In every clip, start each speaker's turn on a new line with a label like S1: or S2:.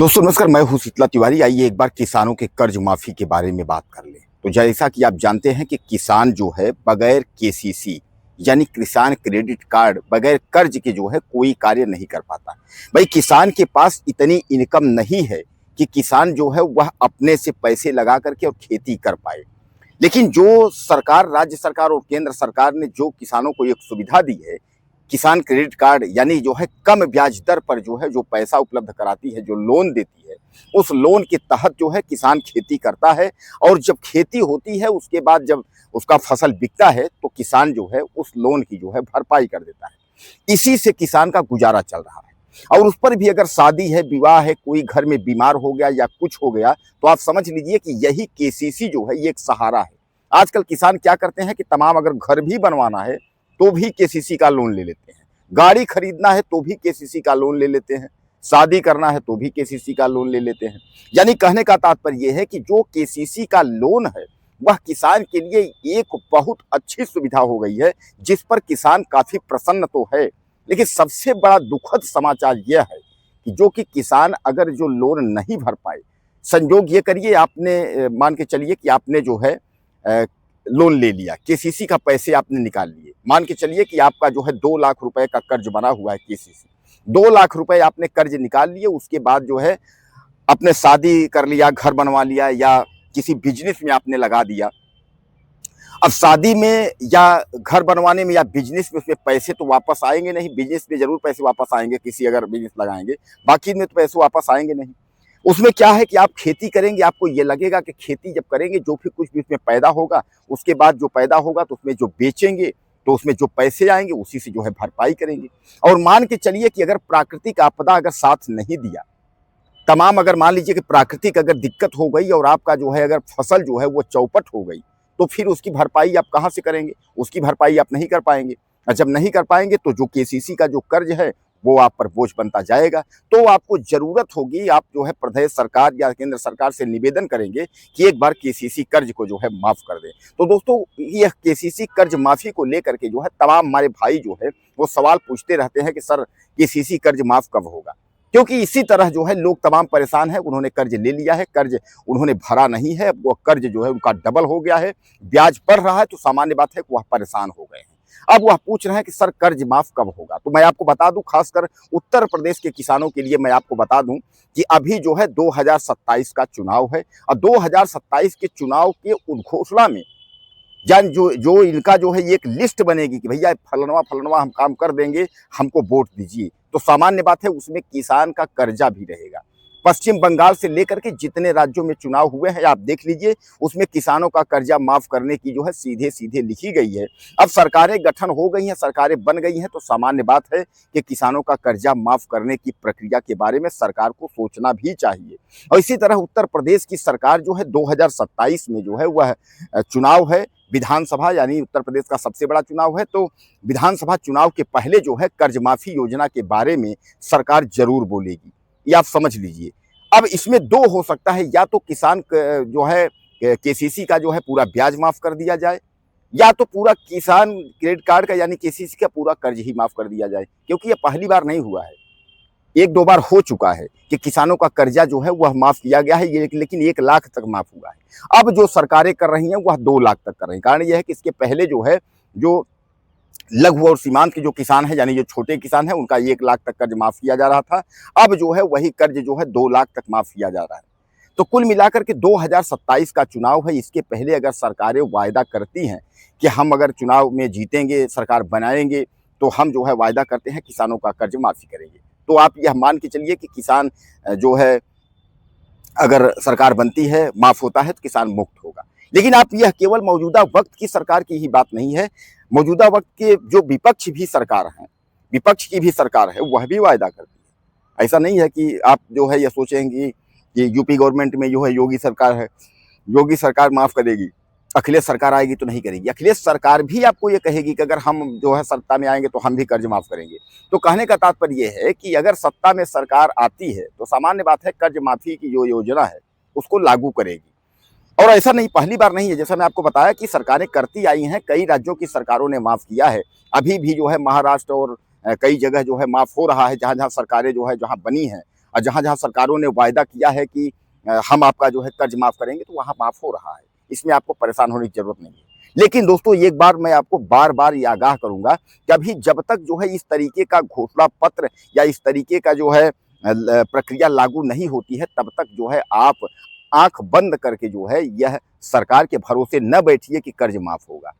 S1: दोस्तों नमस्कार, मैं हूं शीतला तिवारी। आइए एक बार किसानों के कर्ज माफी के बारे में बात कर लें। तो जैसा कि आप जानते हैं कि किसान जो है बगैर केसीसी यानी किसान क्रेडिट कार्ड, बगैर कर्ज के जो है कोई कार्य नहीं कर पाता। भाई किसान के पास इतनी इनकम नहीं है कि किसान जो है वह अपने से पैसे लगा करके और खेती कर पाए। लेकिन जो सरकार, राज्य सरकार और केंद्र सरकार ने जो किसानों को एक सुविधा दी है, किसान क्रेडिट कार्ड यानी जो है कम ब्याज दर पर जो है जो पैसा उपलब्ध कराती है, जो लोन देती है, उस लोन के तहत जो है किसान खेती करता है। और जब खेती होती है उसके बाद जब उसका फसल बिकता है तो किसान जो है उस लोन की जो है भरपाई कर देता है। इसी से किसान का गुजारा चल रहा है। और उस पर भी अगर शादी है, विवाह है, कोई घर में बीमार हो गया या कुछ हो गया तो आप समझ लीजिए कि यही केसीसी जो है ये एक सहारा है। आजकल किसान क्या करते हैं कि तमाम अगर घर भी बनवाना है तो भी केसीसी का लोन ले लेते हैं, गाड़ी खरीदना है तो भी केसीसी का लोन ले लेते हैं, शादी करना है तो भी केसीसी का लोन ले लेते हैं। यानी कहने का तात्पर्य यह है कि जो केसीसी का लोन है वह किसान के लिए एक बहुत अच्छी सुविधा हो गई है, जिस पर किसान काफी प्रसन्न तो है। लेकिन सबसे बड़ा दुखद समाचार यह है कि जो कि किसान अगर जो लोन नहीं भर पाए, संयोग ये करिए आपने मान के चलिए कि आपने जो है लोन ले लिया, केसीसी का पैसे आपने निकाल लिए, मान के चलिए कि आपका जो है 2 लाख रुपए का कर्ज बना हुआ है केसीसी। 2 लाख रुपए आपने कर्ज निकाल लिए, उसके बाद जो है अपने शादी कर लिया, घर बनवा लिया या किसी बिजनेस में आपने लगा दिया। अब शादी में या घर बनवाने में या बिजनेस में उसमें पैसे तो वापस आएंगे नहीं, बिजनेस में जरूर पैसे वापस आएंगे, किसी अगर बिजनेस लगाएंगे, बाकी में तो पैसे वापस आएंगे नहीं। उसमें क्या है कि आप खेती करेंगे, आपको ये लगेगा कि खेती जब करेंगे जो भी कुछ भी उसमें पैदा होगा, उसके बाद जो पैदा होगा तो उसमें जो बेचेंगे तो उसमें जो पैसे आएंगे उसी से जो है भरपाई करेंगे। और मान के चलिए कि अगर प्राकृतिक आपदा अगर साथ नहीं दिया, तमाम अगर मान लीजिए कि प्राकृतिक अगर दिक्कत हो गई और आपका जो है अगर फसल जो है वो चौपट हो गई, तो फिर उसकी भरपाई आप कहाँ से करेंगे? उसकी भरपाई आप नहीं कर पाएंगे। और जब नहीं कर पाएंगे तो जो केसीसी का जो कर्ज है वो आप पर बोझ बनता जाएगा। तो आपको जरूरत होगी, आप जो है प्रदेश सरकार या केंद्र सरकार से निवेदन करेंगे कि एक बार केसीसी कर्ज को जो है माफ कर दें। तो दोस्तों यह केसीसी कर्ज माफी को लेकर के जो है तमाम हमारे भाई जो है वो सवाल पूछते रहते हैं कि सर केसीसी कर्ज माफ कब होगा? क्योंकि इसी तरह जो है लोग तमाम परेशान है, उन्होंने कर्ज ले लिया है, कर्ज उन्होंने भरा नहीं है, वो कर्ज जो है उनका डबल हो गया है, ब्याज बढ़ रहा है, तो सामान्य बात है कि वह परेशान हो गए हैं। अब वह पूछ रहे हैं कि सर कर्ज माफ कब होगा? तो मैं आपको बता दूं, खासकर उत्तर प्रदेश के किसानों के लिए मैं आपको बता दूं कि अभी जो है 2027 का चुनाव है और 2027 के चुनाव के उद्घोषणा में जान जो जो इनका जो है एक लिस्ट बनेगी कि भैया फलनवा फलनवा हम काम कर देंगे, हमको वोट दीजिए, तो सामान्य बात है उसमें किसान का कर्जा भी रहेगा। पश्चिम बंगाल से लेकर के जितने राज्यों में चुनाव हुए हैं आप देख लीजिए, उसमें किसानों का कर्जा माफ करने की जो है सीधे सीधे लिखी गई है। अब सरकारें गठन हो गई हैं, सरकारें बन गई हैं, तो सामान्य बात है कि किसानों का कर्जा माफ करने की प्रक्रिया के बारे में सरकार को सोचना भी चाहिए। और इसी तरह उत्तर प्रदेश की सरकार जो है 2027 में जो है वह चुनाव है, विधानसभा यानी उत्तर प्रदेश का सबसे बड़ा चुनाव है। तो विधानसभा चुनाव के पहले जो है कर्ज माफी योजना के बारे में सरकार जरूर बोलेगी, ये आप समझ लीजिए। अब इसमें दो हो सकता है, या तो किसान जो है केसीसी का जो है पूरा ब्याज माफ कर दिया जाए, या तो पूरा किसान क्रेडिट कार्ड का यानी केसीसी का पूरा कर्ज ही माफ कर दिया जाए। क्योंकि ये पहली बार नहीं हुआ है, एक दो बार हो चुका है कि किसानों का कर्जा जो है वह माफ किया गया है, ये लेकिन 1 लाख तक माफ हुआ है। अब जो सरकारें कर रही हैं वह 2 लाख तक कर रही हैं। कारण यह है कि इसके पहले जो है जो लघु और सीमांत के जो किसान है यानी जो छोटे किसान है उनका 1 लाख तक कर्ज माफ किया जा रहा था, अब जो है वही कर्ज जो है 2 लाख तक माफ किया जा रहा है। तो कुल मिलाकर के 2027 का चुनाव है, इसके पहले अगर सरकारें वायदा करती हैं कि हम अगर चुनाव में जीतेंगे, सरकार बनाएंगे, तो हम जो है वायदा करते हैं किसानों का कर्ज माफी करेंगे। तो आप यह मान के चलिए कि किसान जो है अगर सरकार बनती है, माफ होता है, तो किसान मुक्त होगा। लेकिन आप यह केवल मौजूदा वक्त की सरकार की ही बात नहीं है, मौजूदा वक्त के जो विपक्ष भी सरकार हैं, विपक्ष की भी सरकार है, वह भी वायदा करती है। ऐसा नहीं है कि आप जो है यह सोचेंगे कि यूपी गवर्नमेंट में जो है योगी सरकार है, योगी सरकार माफ करेगी, अखिलेश सरकार आएगी तो नहीं करेगी। अखिलेश सरकार भी आपको ये कहेगी कि अगर हम जो है सत्ता में आएंगे तो हम भी कर्ज माफ करेंगे। तो कहने का तात्पर्य ये है कि अगर सत्ता में सरकार आती है तो सामान्य बात है कर्ज माफी की जो योजना है उसको लागू करेगी। और ऐसा नहीं, पहली बार नहीं है, जैसा मैं आपको बताया कि सरकारें करती आई हैं, कई राज्यों की सरकारों ने माफ किया है। अभी भी जो है महाराष्ट्र और कई जगह जो है माफ हो रहा है, जहाँ जहाँ सरकारें जो है जहाँ बनी हैं। और जहाँ जहाँ सरकारों ने वायदा किया है कि हम आपका जो है कर्ज माफ करेंगे, तो वहाँ माफ हो रहा है। इसमें आपको परेशान होने की जरूरत नहीं है। लेकिन दोस्तों, एक बार मैं आपको बार बार ये आगाह करूंगा कि अभी जब तक जो है इस तरीके का घोषणा पत्र या इस तरीके का जो है प्रक्रिया लागू नहीं होती है, तब तक जो है आप आंख बंद करके जो है यह सरकार के भरोसे न बैठिए कि कर्ज माफ होगा।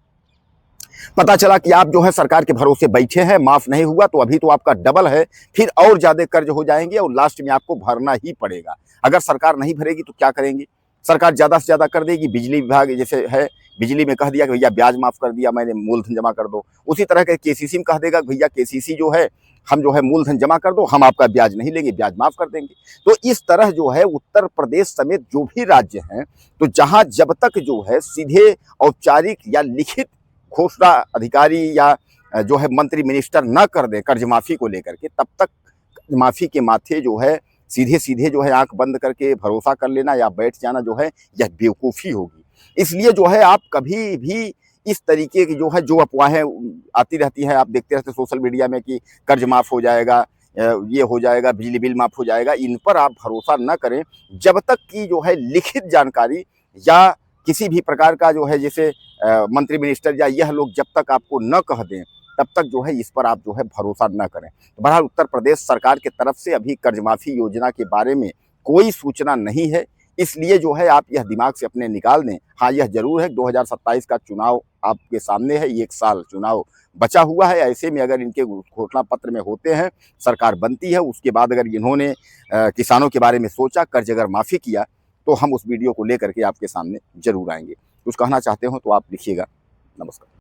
S1: पता चला कि आप जो है सरकार के भरोसे बैठे हैं, माफ नहीं हुआ, तो अभी तो आपका डबल है, फिर और ज्यादा कर्ज हो जाएंगे और लास्ट में आपको भरना ही पड़ेगा। अगर सरकार नहीं भरेगी तो क्या करेंगे? सरकार ज्यादा से ज्यादा कर देगी। बिजली विभाग जैसे है, बिजली में कह दिया कि भैया ब्याज माफ कर दिया मैंने, मूलधन जमा कर दो। उसी तरह के केसीसी में कह देगा भैया केसीसी जो है हम जो है मूलधन जमा कर दो, हम आपका ब्याज नहीं लेंगे, ब्याज माफ कर देंगे। तो इस तरह जो है उत्तर प्रदेश समेत जो भी राज्य हैं, तो जहां जब तक जो है सीधे औपचारिक या लिखित घोषणा अधिकारी या जो है मंत्री मिनिस्टर न कर दे कर्ज माफी को लेकर के, तब तक माफी के माथे जो है सीधे सीधे जो है आंख बंद करके भरोसा कर लेना या बैठ जाना जो है यह बेवकूफ़ी होगी। इसलिए जो है आप कभी भी इस तरीके की जो है जो अफवाहें आती रहती हैं, आप देखते रहते सोशल मीडिया में कि कर्ज माफ हो जाएगा, ये हो जाएगा, बिजली बिल माफ हो जाएगा, इन पर आप भरोसा न करें जब तक कि जो है लिखित जानकारी या किसी भी प्रकार का जो है जैसे मंत्री मिनिस्टर या यह लोग जब तक आपको न कह दें, तब तक जो है इस पर आप जो है भरोसा न करें। तो बहरहाल उत्तर प्रदेश सरकार की तरफ से अभी कर्ज माफी योजना के बारे में कोई सूचना नहीं है, इसलिए जो है आप यह दिमाग से अपने निकाल दें। हाँ, यह जरूर है 2027 का चुनाव आपके सामने है, 1 साल चुनाव बचा हुआ है। ऐसे में अगर इनके घोषणा पत्र में होते हैं, सरकार बनती है, उसके बाद अगर इन्होंने किसानों के बारे में सोचा, कर्ज अगर माफ़ी किया, तो हम उस वीडियो को लेकर के आपके सामने जरूर आएंगे। कुछ कहना चाहते हो तो आप लिखिएगा। नमस्कार।